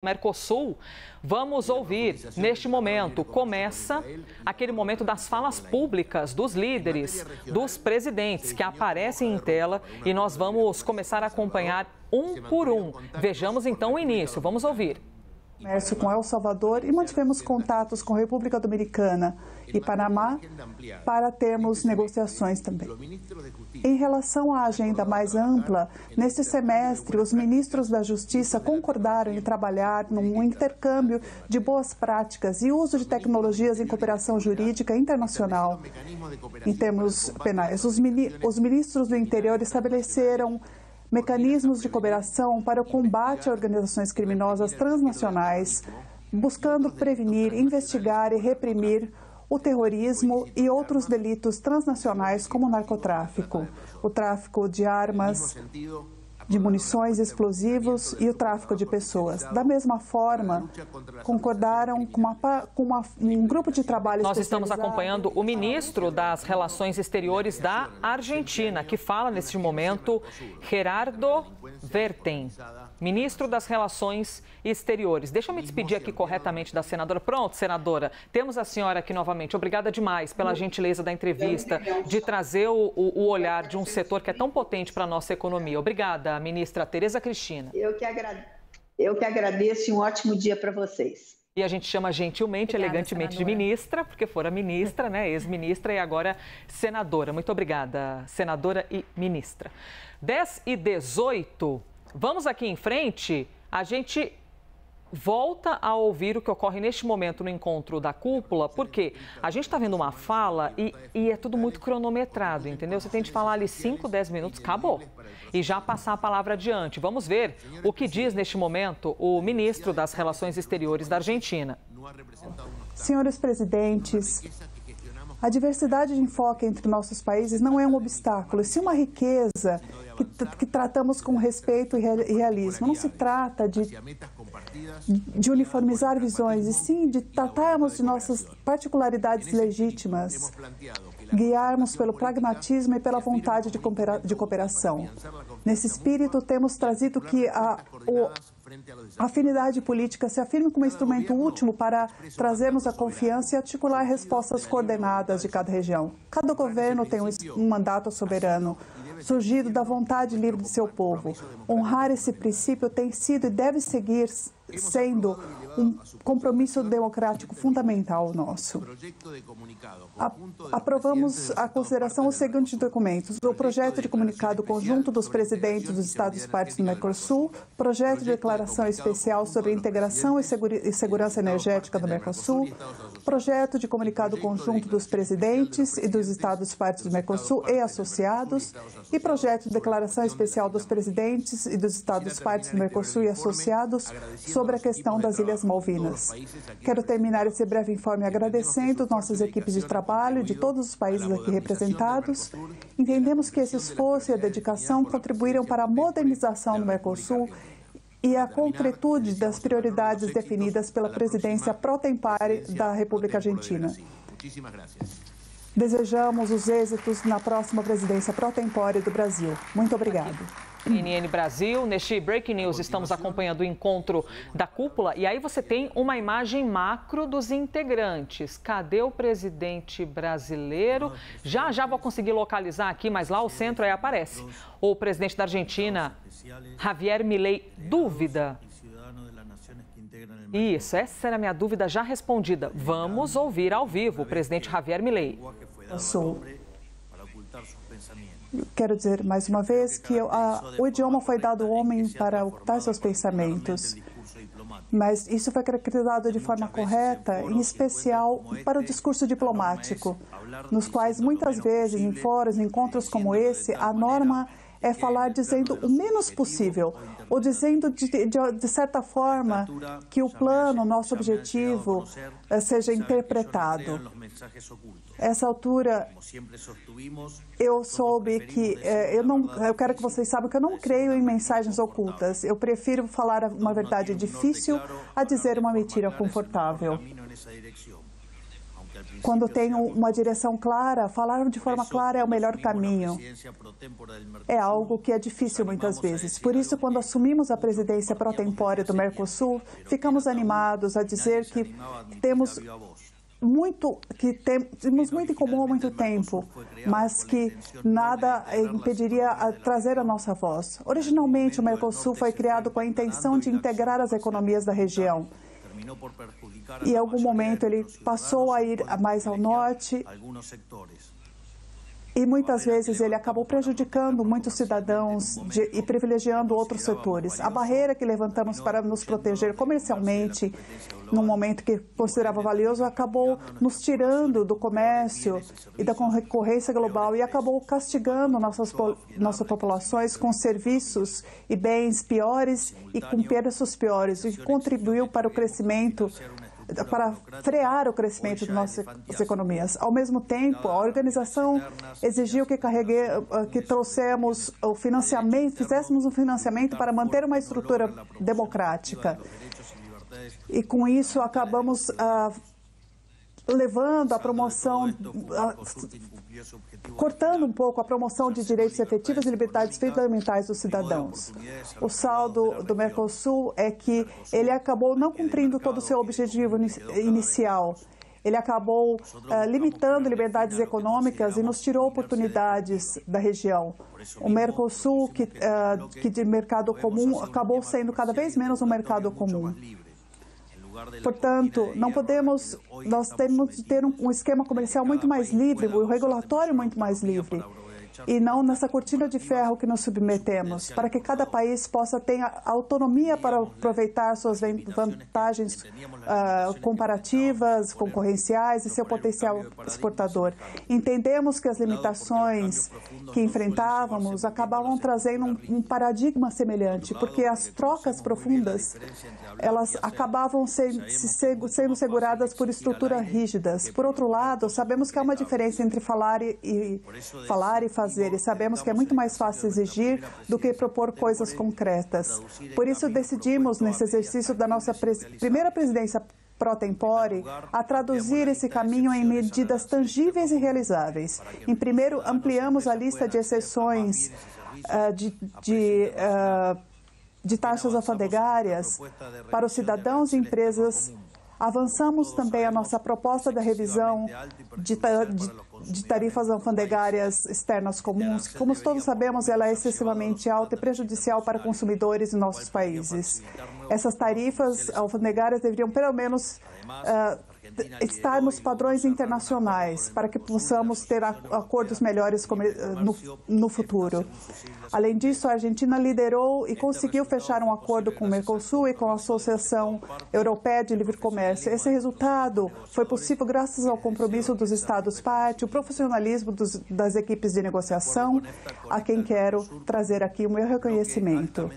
Mercosul, vamos ouvir neste momento. Começa aquele momento das falas públicas dos líderes, dos presidentes que aparecem em tela e nós vamos começar a acompanhar um por um. Vejamos então o início, vamos ouvir. Comércio com El Salvador e mantivemos contatos com a República Dominicana e Panamá para termos negociações também. Em relação à agenda mais ampla, neste semestre, os ministros da Justiça concordaram em trabalhar num intercâmbio de boas práticas e uso de tecnologias em cooperação jurídica internacional. Em termos penais, os ministros do Interior estabeleceram mecanismos de cooperação para o combate a organizações criminosas transnacionais, buscando prevenir, investigar e reprimir o terrorismo e outros delitos transnacionais como o narcotráfico, o tráfico de armas, de munições, explosivos e o tráfico de pessoas. Da mesma forma, concordaram com um grupo de trabalho Nós estamos acompanhando o ministro das Relações Exteriores da Argentina, que fala neste momento, Gerardo Wertheim, ministro das Relações Exteriores. Deixa eu me despedir aqui corretamente da senadora. Pronto, senadora, temos a senhora aqui novamente. Obrigada demais pela gentileza da entrevista, de trazer o olhar de um setor que é tão potente para a nossa economia. Obrigada, ministra Tereza Cristina. Eu que agradeço e um ótimo dia para vocês. E a gente chama gentilmente, obrigada, elegantemente senadora, de ministra, porque fora ministra, né, ex-ministra e agora senadora. Muito obrigada, senadora e ministra. 10h18, vamos aqui em frente, a gente volta a ouvir o que ocorre neste momento no encontro da cúpula, porque a gente está vendo uma fala e é tudo muito cronometrado, entendeu? Você tem de falar ali 5, 10 minutos, acabou. E já passar a palavra adiante. Vamos ver o que diz neste momento o ministro das Relações Exteriores da Argentina. Senhores presidentes, a diversidade de enfoque entre nossos países não é um obstáculo, e sim uma riqueza que tratamos com respeito e realismo. Não se trata de uniformizar visões, e sim de tratarmos de nossas particularidades legítimas, guiarmos pelo pragmatismo e pela vontade de cooperação. Nesse espírito, temos trazido que a afinidade política se afirme como instrumento útil para trazermos a confiança e articular respostas coordenadas de cada região. Cada governo tem um mandato soberano, surgido da vontade livre de seu povo. Honrar esse princípio tem sido e deve seguir sendo um compromisso democrático fundamental nosso. Aprovamos a consideração os seguintes documentos: o projeto de comunicado conjunto dos presidentes dos Estados-partes do Mercosul, projeto de declaração especial sobre integração e segurança energética do Mercosul, projeto de comunicado conjunto dos presidentes e dos Estados-partes do Mercosul e associados, e projeto de declaração especial dos presidentes e dos Estados-partes do Mercosul e associados sobre a questão das Ilhas Malvinas. Quero terminar esse breve informe agradecendo nossas equipes de trabalho de todos os países aqui representados. Entendemos que esse esforço e a dedicação contribuíram para a modernização do Mercosul e a concretude das prioridades definidas pela presidência pro tempore da República Argentina. Desejamos os êxitos na próxima presidência pro tempore do Brasil. Muito obrigado. NN Brasil, neste Breaking News estamos acompanhando o encontro da cúpula e aí você tem uma imagem macro dos integrantes. Cadê o presidente brasileiro? Já vou conseguir localizar aqui, mas lá o centro aí aparece. O presidente da Argentina, Javier Milei, dúvida? Isso, essa era a minha dúvida já respondida. Vamos ouvir ao vivo o presidente Javier Milei. Quero dizer mais uma vez que o idioma foi dado ao homem para ocultar seus pensamentos, mas isso foi caracterizado de forma correta, em especial para o discurso diplomático, nos quais muitas vezes, em fóruns, em encontros como esse, a norma é falar dizendo o menos possível, ou dizendo de certa forma que o plano, nosso objetivo, seja interpretado. Essa altura, eu soube que eu quero que vocês saibam que eu não creio em mensagens ocultas. Eu prefiro falar uma verdade difícil a dizer uma mentira confortável. quando tem uma direção clara, falar de forma clara é o melhor caminho. É algo que é difícil muitas vezes. Por isso, quando assumimos a presidência pro-tempore do Mercosul, ficamos animados a dizer que temos muito em comum há muito tempo, mas que nada impediria trazer a nossa voz. Originalmente, o Mercosul foi criado com a intenção de integrar as economias da região. E em algum momento ele passou a ir mais ao norte e muitas vezes ele acabou prejudicando muitos cidadãos e privilegiando outros setores. A barreira que levantamos para nos proteger comercialmente, num momento que considerava valioso, acabou nos tirando do comércio e da concorrência global e acabou castigando nossas populações com serviços e bens piores e com preços piores, e contribuiu para o crescimento, para frear o crescimento de nossas economias. Ao mesmo tempo, a organização exigiu que trouxemos o financiamento, fizéssemos um financiamento para manter uma estrutura democrática. E com isso acabamos levando a promoção, cortando um pouco a promoção de direitos efetivos e liberdades fundamentais dos cidadãos. O saldo do Mercosul é que ele acabou não cumprindo todo o seu objetivo inicial. Ele acabou limitando liberdades econômicas e nos tirou oportunidades da região. O Mercosul, que de mercado comum, acabou sendo cada vez menos um mercado comum. Portanto, nós temos de ter um esquema comercial muito mais livre, um regulatório muito mais livre, e não nessa cortina de ferro que nos submetemos, para que cada país possa ter autonomia para aproveitar suas vantagens comparativas, concorrenciais e seu potencial exportador. Entendemos que as limitações que enfrentávamos acabavam trazendo um paradigma semelhante, porque as trocas profundas, elas acabavam sendo seguradas por estruturas rígidas. Por outro lado, sabemos que há uma diferença entre falar e fazer, e sabemos que é muito mais fácil exigir do que propor coisas concretas. Por isso, decidimos, nesse exercício da nossa primeira presidência pro-tempore, a traduzir esse caminho em medidas tangíveis e realizáveis. Em primeiro, ampliamos a lista de exceções de taxas alfandegárias para os cidadãos e empresas. Avançamos também a nossa proposta da revisão de tarifas alfandegárias externas comuns, que, como todos sabemos, ela é excessivamente alta e prejudicial para consumidores em nossos países. Essas tarifas alfandegárias deveriam, pelo menos, estar nos padrões internacionais, para que possamos ter acordos melhores no futuro. Além disso, a Argentina liderou e conseguiu fechar um acordo com o Mercosul e com a Associação Europeia de Livre Comércio. Esse resultado foi possível graças ao compromisso dos Estados-partes, o profissionalismo das equipes de negociação, a quem quero trazer aqui o meu reconhecimento.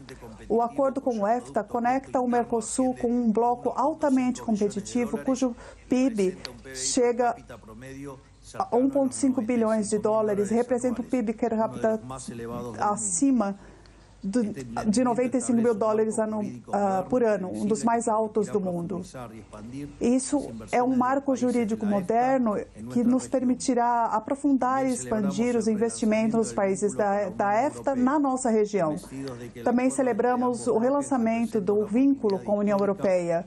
O acordo com o EFTA conecta o Mercosul com um bloco altamente competitivo, cujo PIB chega a 1,5 bilhões de dólares, representa o PIB per capita acima de 95 mil dólares por ano, um dos mais altos do mundo. Isso é um marco jurídico moderno que nos permitirá aprofundar e expandir os investimentos nos países da EFTA na nossa região. Também celebramos o relançamento do vínculo com a União Europeia.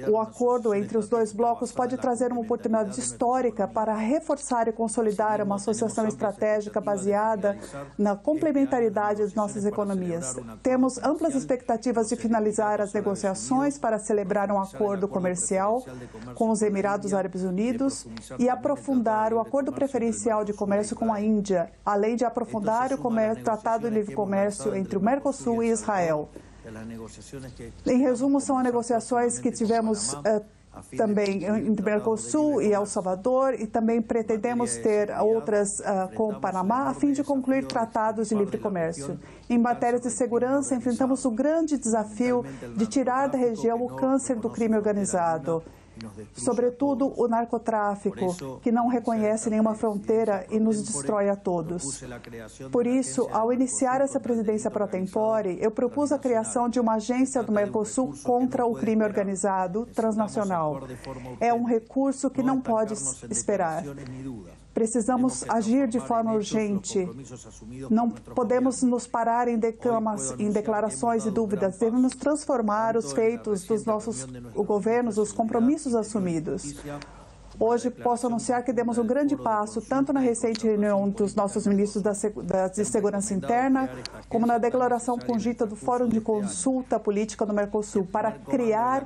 O acordo entre os dois blocos pode trazer uma oportunidade histórica para reforçar e consolidar uma associação estratégica baseada na complementaridade de nossas economias. Temos amplas expectativas de finalizar as negociações para celebrar um acordo comercial com os Emirados Árabes Unidos e aprofundar o acordo preferencial de comércio com a Índia, além de aprofundar o Tratado de Livre Comércio entre o Mercosul e Israel. Em resumo, são as negociações que tivemos também entre Mercosul e El Salvador, e também pretendemos ter outras com o Panamá, a fim de concluir tratados de livre comércio. Em matérias de segurança, enfrentamos o grande desafio de tirar da região o câncer do crime organizado. sobretudo o narcotráfico, que não reconhece nenhuma fronteira e nos destrói a todos. Por isso, ao iniciar essa presidência pro tempore, eu propus a criação de uma agência do Mercosul contra o crime organizado transnacional. É um recurso que não pode esperar. Precisamos agir de forma urgente. Não podemos nos parar em declarações e dúvidas. Devemos transformar os feitos dos nossos governos, os compromissos assumidos. Hoje, posso anunciar que demos um grande passo, tanto na recente reunião dos nossos ministros de Segurança Interna, como na declaração conjunta do Fórum de Consulta Política do Mercosul, para criar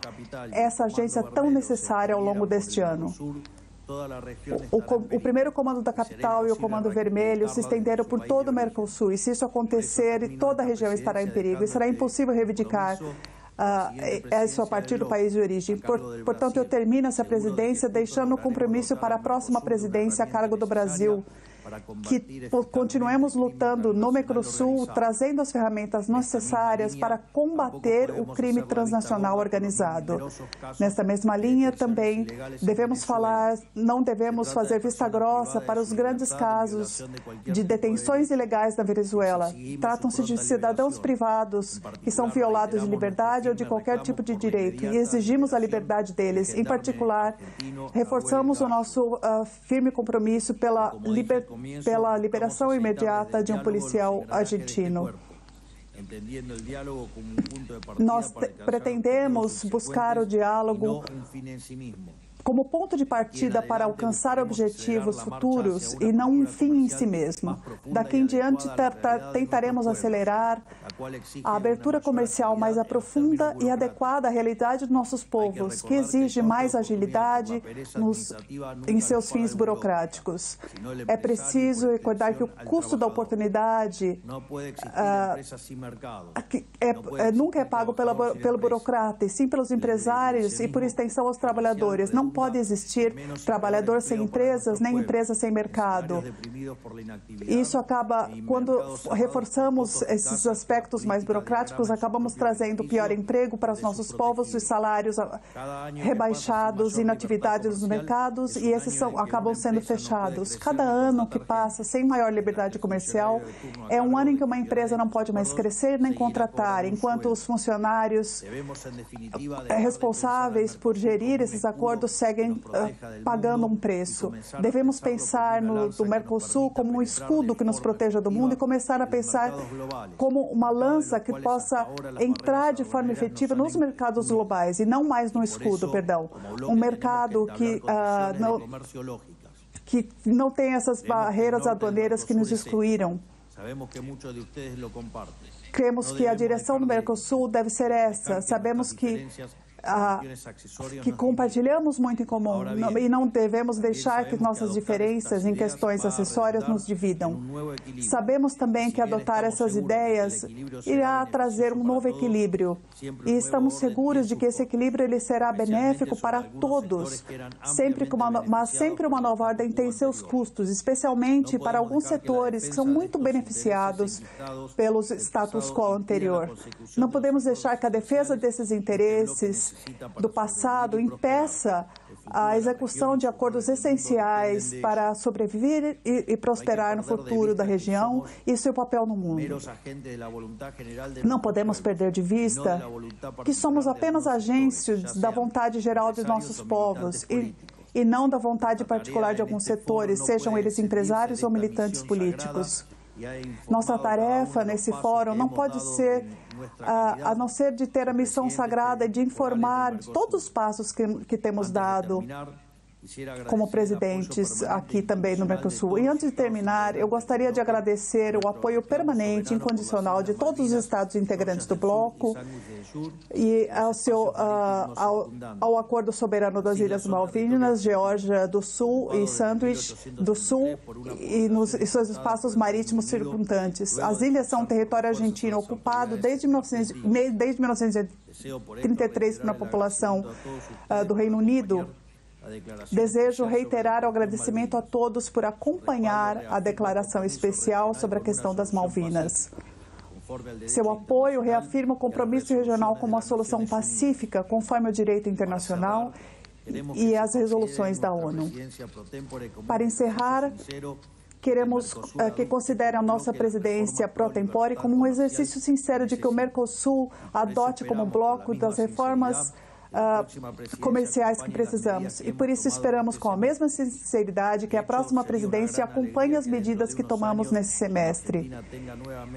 essa agência tão necessária ao longo deste ano. O primeiro comando da capital e o comando vermelho se estenderam por todo o Mercosul, e se isso acontecer, toda a região estará em perigo, e será impossível reivindicar isso a partir do país de origem. Portanto, eu termino essa presidência deixando o compromisso para a próxima presidência a cargo do Brasil, que continuemos lutando no Mercosul, trazendo as ferramentas necessárias para combater o crime transnacional organizado. Nesta mesma linha, também não devemos fazer vista grossa para os grandes casos de detenções ilegais na Venezuela. Tratam-se de cidadãos privados que são violados de liberdade ou de qualquer tipo de direito, e exigimos a liberdade deles. Em particular, reforçamos o nosso firme compromisso pela liberação imediata de um policial argentino. Nós pretendemos buscar o diálogo como ponto de partida para alcançar objetivos futuros e não um fim em si mesmo. Daqui em diante, tentaremos acelerar a abertura comercial mais aprofunda e adequada à realidade dos nossos povos, que exige mais agilidade em seus fins burocráticos. É preciso recordar que o custo da oportunidade nunca é pago pelo burocrata, e sim pelos empresários e, por extensão, aos trabalhadores. Não pode existir trabalhador sem empresas, nem empresa sem mercado. Isso acaba, quando reforçamos esses aspectos mais burocráticos, acabamos trazendo pior emprego para os nossos povos, os salários rebaixados, inatividade nos mercados, e esses acabam sendo fechados. Cada ano que passa sem maior liberdade comercial é um ano em que uma empresa não pode mais crescer nem contratar, enquanto os funcionários responsáveis por gerir esses acordos seguem pagando um preço. Devemos pensar no Mercosul como um escudo que nos proteja do mundo e começar a pensar como uma lança que possa entrar de forma efetiva nos mercados globais e não mais no escudo, perdão. Um mercado que não tem essas barreiras aduaneiras que nos excluíram. Cremos que a direção do Mercosul deve ser essa. Sabemos que compartilhamos muito em comum e não devemos deixar que nossas diferenças em questões acessórias nos dividam. Sabemos também que adotar essas ideias irá trazer um novo equilíbrio, e estamos seguros de que esse equilíbrio ele será benéfico para todos, mas sempre uma nova ordem tem seus custos, especialmente para alguns setores que são muito beneficiados pelo status quo anterior. Não podemos deixar que a defesa desses interesses do passado impeça a execução de acordos essenciais para sobreviver e prosperar no futuro da região e seu papel no mundo. Não podemos perder de vista que somos apenas agentes da vontade geral de nossos povos e não da vontade particular de alguns setores, sejam eles empresários ou militantes políticos. Nossa tarefa nesse fórum não pode ser, a não ser de ter a missão sagrada de informar de todos os passos que temos dado como presidentes aqui também no Mercosul. E antes de terminar, eu gostaria de agradecer o apoio permanente e incondicional de todos os Estados integrantes do bloco e ao Acordo Soberano das Ilhas Malvinas, Geórgia do Sul e Sandwich do Sul e seus espaços marítimos circundantes. As ilhas são um território argentino ocupado desde 1933 pela população do Reino Unido. Desejo reiterar o agradecimento a todos por acompanhar a declaração especial sobre a questão das Malvinas. Seu apoio reafirma o compromisso regional como uma solução pacífica, conforme o direito internacional, e as resoluções da ONU. Para encerrar, queremos que considerem a nossa presidência pro tempore como um exercício sincero de que o Mercosul adote como bloco das reformas comerciais que precisamos. E por isso esperamos com a mesma sinceridade que a próxima presidência acompanhe as medidas que tomamos nesse semestre.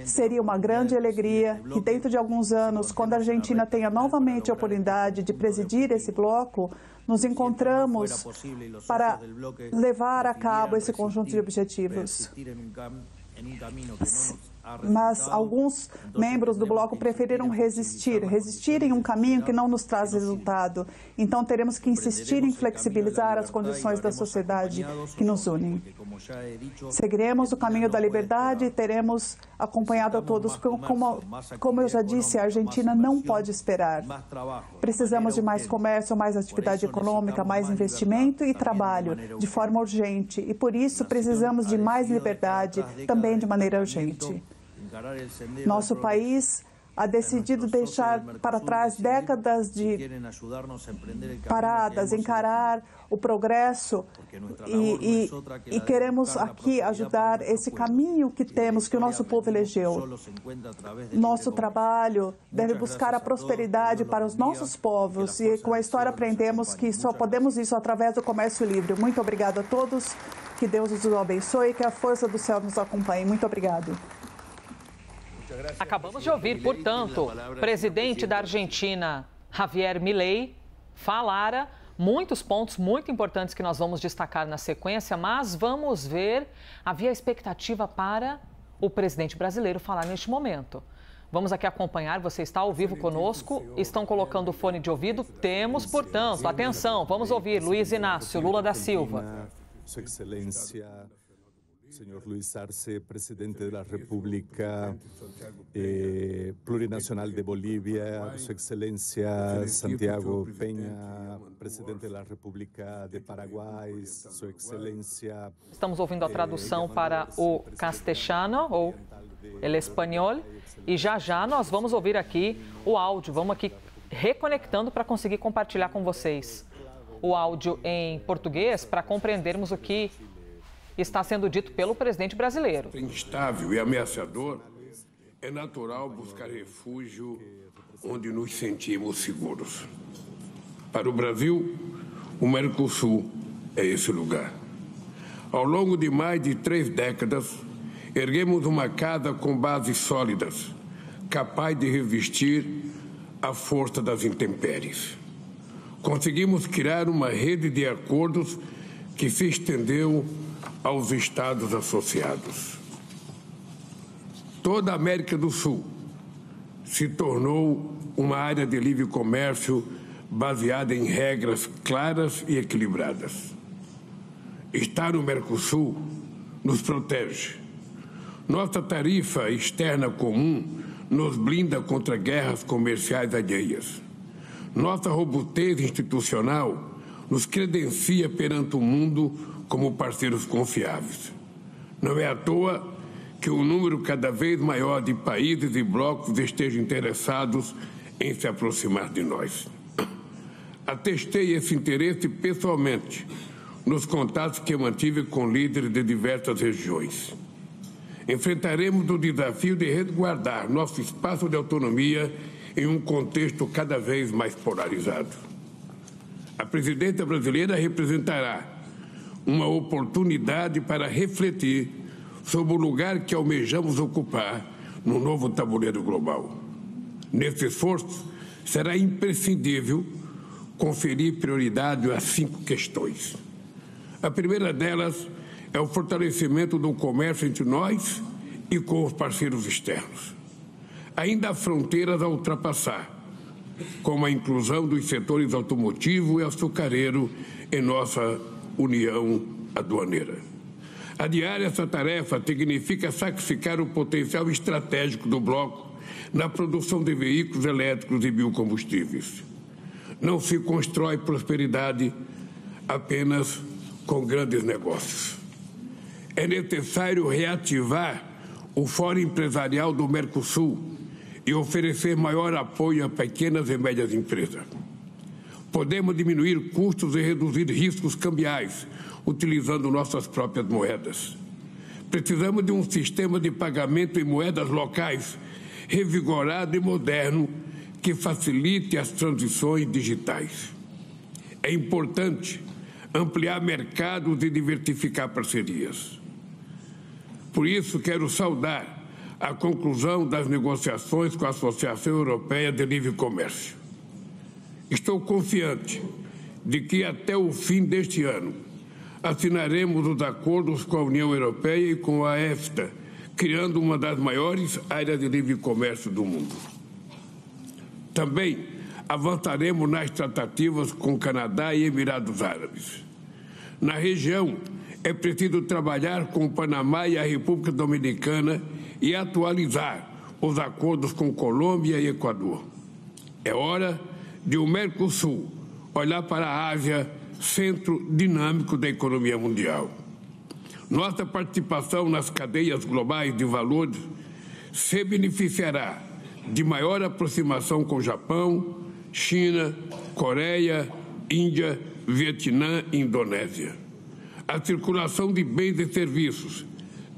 Seria uma grande alegria que dentro de alguns anos, quando a Argentina tenha novamente a oportunidade de presidir esse bloco, nos encontramos para levar a cabo esse conjunto de objetivos. Mas alguns membros do bloco preferiram resistir em um caminho que não nos traz resultado. Então, teremos que insistir em flexibilizar as condições da sociedade que nos unem. Seguiremos o caminho da liberdade e teremos acompanhado a todos. Como eu já disse, a Argentina não pode esperar. Precisamos de mais comércio, mais atividade econômica, mais investimento e trabalho, de forma urgente. E, por isso, precisamos de mais liberdade, também de maneira urgente. Nosso país ha decidido deixar para trás décadas de paradas, encarar o progresso e queremos aqui ajudar esse caminho que temos, que o nosso povo elegeu. Nosso trabalho deve buscar a prosperidade para os nossos povos e com a história aprendemos que só podemos isso através do comércio livre. Muito obrigado a todos, que Deus os abençoe e que a força do céu nos acompanhe. Muito obrigado. Acabamos de ouvir, portanto, o presidente da Argentina, Javier Milei, falara muitos pontos muito importantes que nós vamos destacar na sequência, mas vamos ver, havia expectativa para o presidente brasileiro falar neste momento. Vamos aqui acompanhar, você está ao vivo conosco, estão colocando o fone de ouvido, temos, portanto, atenção, vamos ouvir Luiz Inácio Lula da Silva. Sua Excelência, Senhor Luiz Arce, presidente da República Plurinacional de Bolívia, Sua Excelência Santiago Peña, presidente da República de Paraguai, Sua Excelência... Estamos ouvindo a tradução para o castelhano, ou el espanhol, e já nós vamos ouvir aqui o áudio, vamos aqui reconectando para conseguir compartilhar com vocês o áudio em português para compreendermos o que está sendo dito pelo presidente brasileiro. Instável e ameaçador, é natural buscar refúgio onde nos sentimos seguros. Para o Brasil, o Mercosul é esse lugar. Ao longo de mais de 3 décadas, erguemos uma casa com bases sólidas, capaz de resistir à força das intempéries. Conseguimos criar uma rede de acordos que se estendeu aos Estados associados. Toda a América do Sul se tornou uma área de livre comércio baseada em regras claras e equilibradas. Estar no Mercosul nos protege. Nossa tarifa externa comum nos blinda contra guerras comerciais alheias. Nossa robustez institucional nos credencia perante o mundo como parceiros confiáveis. Não é à toa que um número cada vez maior de países e blocos estejam interessados em se aproximar de nós. Atestei esse interesse pessoalmente nos contatos que mantive com líderes de diversas regiões. Enfrentaremos o desafio de resguardar nosso espaço de autonomia em um contexto cada vez mais polarizado. A presidência brasileira representará uma oportunidade para refletir sobre o lugar que almejamos ocupar no novo tabuleiro global. Nesse esforço, será imprescindível conferir prioridade a 5 questões. A primeira delas é o fortalecimento do comércio entre nós e com os parceiros externos. Ainda há fronteiras a ultrapassar, como a inclusão dos setores automotivo e açucareiro em nossa união aduaneira. Adiar essa tarefa significa sacrificar o potencial estratégico do bloco na produção de veículos elétricos e biocombustíveis. Não se constrói prosperidade apenas com grandes negócios. É necessário reativar o Fórum Empresarial do Mercosul e oferecer maior apoio a pequenas e médias empresas. Podemos diminuir custos e reduzir riscos cambiais, utilizando nossas próprias moedas. Precisamos de um sistema de pagamento em moedas locais, revigorado e moderno, que facilite as transições digitais. É importante ampliar mercados e diversificar parcerias. Por isso, quero saudar a conclusão das negociações com a Associação Europeia de Livre Comércio. Estou confiante de que até o fim deste ano assinaremos os acordos com a União Europeia e com a EFTA, criando uma das maiores áreas de livre comércio do mundo. Também avançaremos nas tratativas com Canadá e Emirados Árabes. Na região, é preciso trabalhar com o Panamá e a República Dominicana e atualizar os acordos com Colômbia e Equador. É hora de o Mercosul olhar para a Ásia, centro dinâmico da economia mundial. Nossa participação nas cadeias globais de valores se beneficiará de maior aproximação com o Japão, China, Coreia, Índia, Vietnã e Indonésia. A circulação de bens e serviços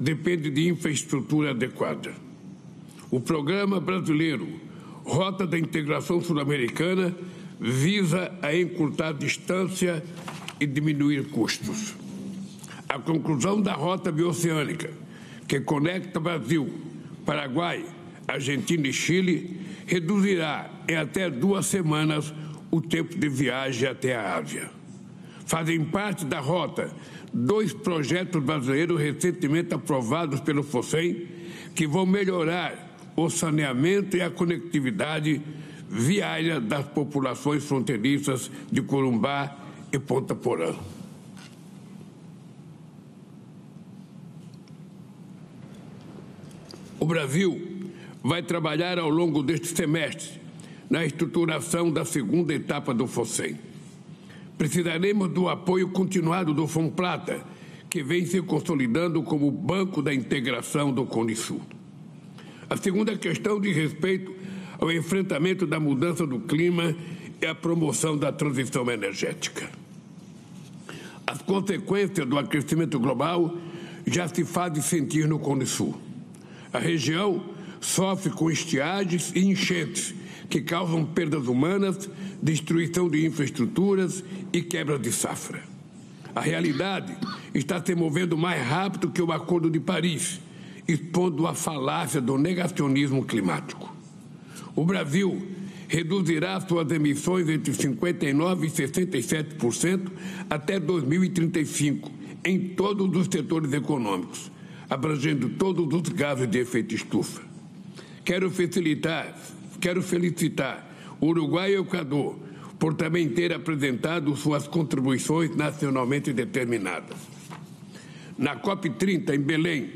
depende de infraestrutura adequada. O Programa Brasileiro Rota da Integração Sul-Americana visa a encurtar distância e diminuir custos. A conclusão da Rota Bioceânica, que conecta Brasil, Paraguai, Argentina e Chile, reduzirá em até 2 semanas o tempo de viagem até a Ásia. Fazem parte da rota 2 projetos brasileiros recentemente aprovados pelo FOSEM, que vão melhorar o saneamento e a conectividade viária das populações fronteiriças de Corumbá e Ponta Porã. O Brasil vai trabalhar ao longo deste semestre na estruturação da 2ª etapa do FOSEM. Precisaremos do apoio continuado do FONPLATA, que vem se consolidando como banco da integração do Cone Sul. A segunda questão diz respeito ao enfrentamento da mudança do clima e à promoção da transição energética. As consequências do aquecimento global já se fazem sentir no Cone Sul. A região sofre com estiagens e enchentes que causam perdas humanas, destruição de infraestruturas e quebra de safra. A realidade está se movendo mais rápido que o Acordo de Paris, expondo a falácia do negacionismo climático. O Brasil reduzirá suas emissões entre 59% e 67% até 2035, em todos os setores econômicos, abrangendo todos os gases de efeito estufa. Quero felicitar o Uruguai e o Equador por também ter apresentado suas contribuições nacionalmente determinadas. Na COP30, em Belém,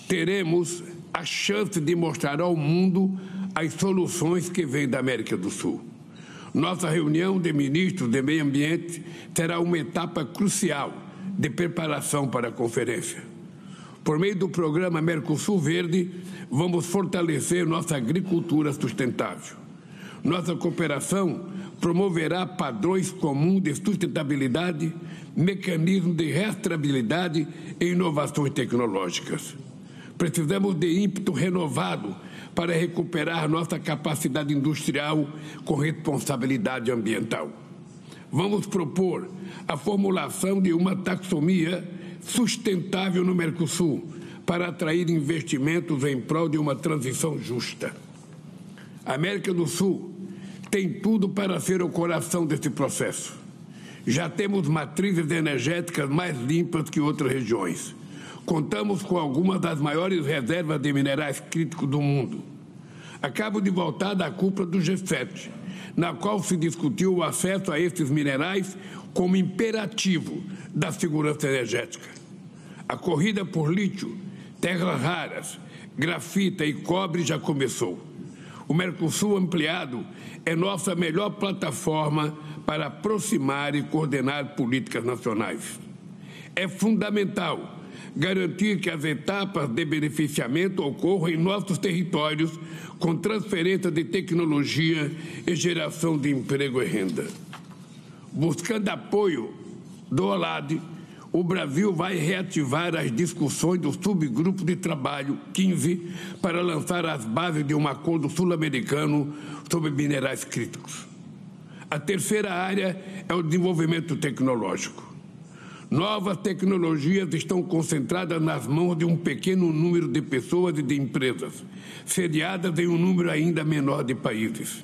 teremos a chance de mostrar ao mundo as soluções que vêm da América do Sul. Nossa reunião de ministros de meio ambiente será uma etapa crucial de preparação para a conferência. Por meio do programa Mercosul Verde, vamos fortalecer nossa agricultura sustentável. Nossa cooperação promoverá padrões comuns de sustentabilidade, mecanismos de rastreabilidade e inovações tecnológicas. Precisamos de ímpeto renovado para recuperar nossa capacidade industrial com responsabilidade ambiental. Vamos propor a formulação de uma taxonomia sustentável no Mercosul para atrair investimentos em prol de uma transição justa. A América do Sul tem tudo para ser o coração desse processo. Já temos matrizes energéticas mais limpas que outras regiões. Contamos com algumas das maiores reservas de minerais críticos do mundo. Acabo de voltar da cúpula do G7, na qual se discutiu o acesso a esses minerais como imperativo da segurança energética. A corrida por lítio, terras raras, grafita e cobre já começou. O Mercosul ampliado é nossa melhor plataforma para aproximar e coordenar políticas nacionais. É fundamental garantir que as etapas de beneficiamento ocorram em nossos territórios com transferência de tecnologia e geração de emprego e renda. Buscando apoio do OLAD, o Brasil vai reativar as discussões do subgrupo de trabalho 15 para lançar as bases de um acordo sul-americano sobre minerais críticos. A terceira área é o desenvolvimento tecnológico. Novas tecnologias estão concentradas nas mãos de um pequeno número de pessoas e de empresas, sediadas em um número ainda menor de países.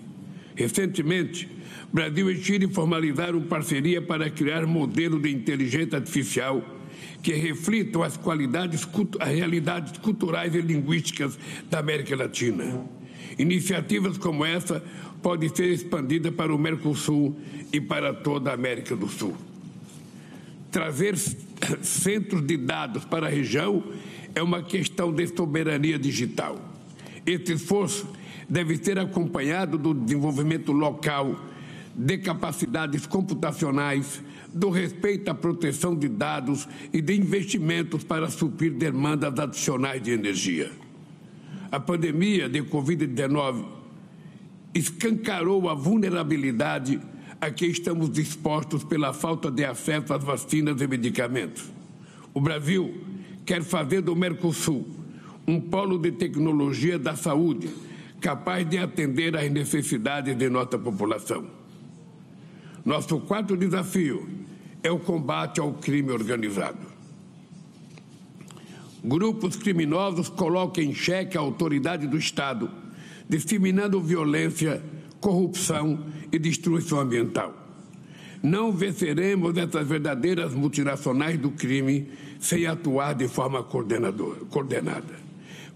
Recentemente, Brasil e Chile formalizaram parceria para criar modelos de inteligência artificial que reflitam as realidades culturais e linguísticas da América Latina. Iniciativas como essa podem ser expandidas para o Mercosul e para toda a América do Sul. Trazer centros de dados para a região é uma questão de soberania digital. Esse esforço deve ser acompanhado do desenvolvimento local, de capacidades computacionais, do respeito à proteção de dados e de investimentos para suprir demandas adicionais de energia. A pandemia de Covid-19 escancarou a vulnerabilidade a que estamos expostos pela falta de acesso às vacinas e medicamentos. O Brasil quer fazer do Mercosul um polo de tecnologia da saúde capaz de atender às necessidades de nossa população. Nosso quarto desafio é o combate ao crime organizado. Grupos criminosos colocam em xeque a autoridade do Estado, disseminando violência, corrupção e destruição ambiental. Não venceremos essas verdadeiras multinacionais do crime sem atuar de forma coordenada.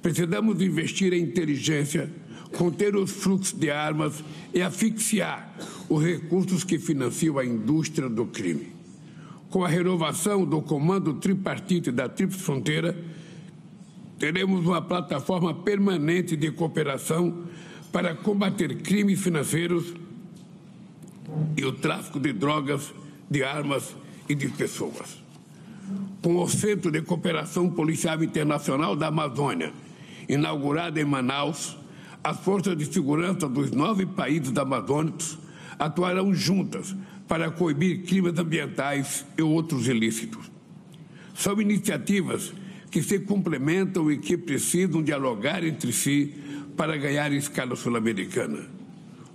Precisamos investir em inteligência, conter os fluxos de armas e asfixiar os recursos que financiam a indústria do crime. Com a renovação do comando tripartite da Tríplice Fronteira, teremos uma plataforma permanente de cooperação para combater crimes financeiros e o tráfico de drogas, de armas e de pessoas. Com o Centro de Cooperação Policial Internacional da Amazônia, inaugurado em Manaus, as forças de segurança dos 9 países da Amazônia atuarão juntas para coibir crimes ambientais e outros ilícitos. São iniciativas que se complementam e que precisam dialogar entre si para ganhar em escala sul-americana.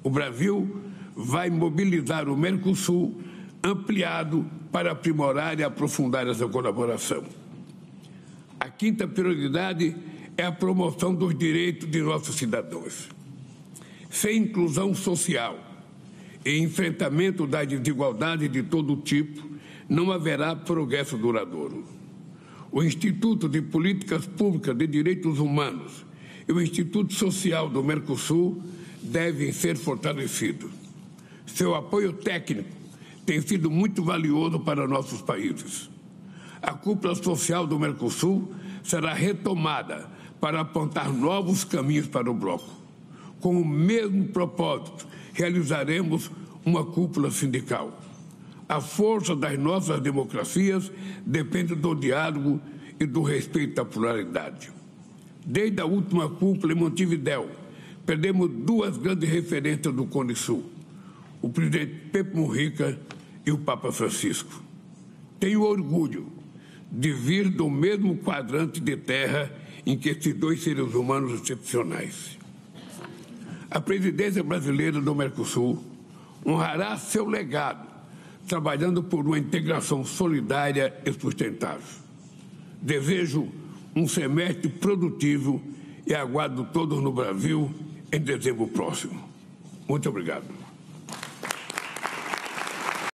O Brasil vai mobilizar o Mercosul ampliado para aprimorar e aprofundar essa colaboração. A quinta prioridade é a promoção dos direitos de nossos cidadãos. Sem inclusão social e enfrentamento das desigualdades de todo tipo, não haverá progresso duradouro. O Instituto de Políticas Públicas de Direitos Humanos e o Instituto Social do Mercosul devem ser fortalecidos. Seu apoio técnico tem sido muito valioso para nossos países. A cúpula social do Mercosul será retomada para apontar novos caminhos para o bloco. Com o mesmo propósito, realizaremos uma cúpula sindical. A força das nossas democracias depende do diálogo e do respeito à pluralidade. Desde a última cúpula em Montevidéu, perdemos 2 grandes referências do Cone Sul, o presidente Pepe Mujica e o Papa Francisco. Tenho orgulho de vir do mesmo quadrante de terra em que esses 2 seres humanos excepcionais. A presidência brasileira do Mercosul honrará seu legado, trabalhando por uma integração solidária e sustentável. Desejo um semestre produtivo e aguardo todos no Brasil em dezembro próximo. Muito obrigado.